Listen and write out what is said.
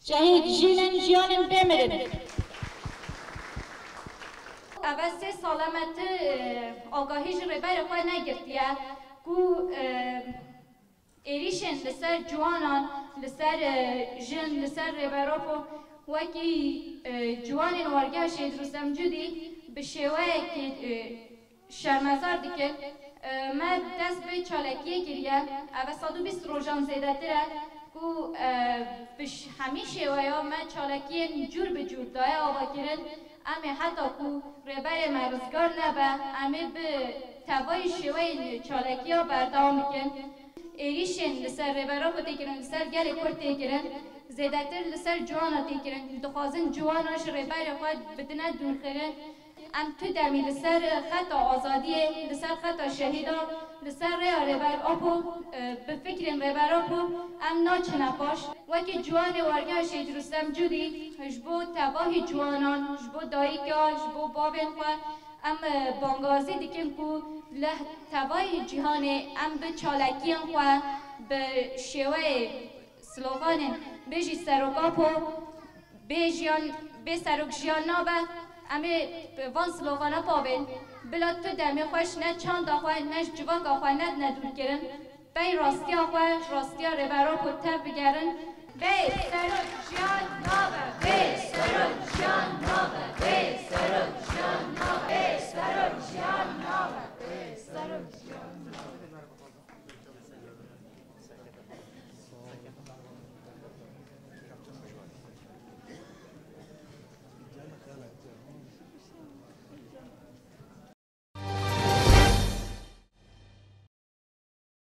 جهید جیلن جیانن بمیرن. اول 3 سالمت آگاهی جره بر خواهد نگرتیه کو ایریشن لسر جوانان لسر جن لسر ریبراپو وکی جوان وارگه شید رستم جدی به شوه که شرمزار دیکن ما دست به چالکیه گریه اوه 120 روزان زیده تره کو همیشه ویا ما چالکیه جور به جور دایه آبا کرن امی حتی کو ریبر مرزگار نبه امی به تبای شوه چالکی ها بردام بکن ایریشن لسر ریبرا خود تیگرن لسر گل کرد تیگرن زیدتر لسر جوانا تیگرن دخوازن جواناش ریبر خود بدنه دون خیرن ام تو دمی لسر خطا آزادیه لسر خطا شهیدا لسر ریا ریبر آپو به فکرین ریبر آپو ام ناچ نپاش وکی جوان وارگه شید رستم جودی جبو تباهی جوانان جبو داییکا جبو بابین خواه ام بانگازی دیکن کو له تبای جهان ام به چالکیان خواه به شوه سلوغان بیجی سروکاپو بیجیان به سروک جیان نابه امی وان سلوغانا پابین بلا تو دمی خوش نه چند آخواه نه جواک آخواه نه ندور کرن بی راستی آخواه راستی ریبرا پتر بگرن بی سروک جیان نابه بی سروک جیان نابه بی سروک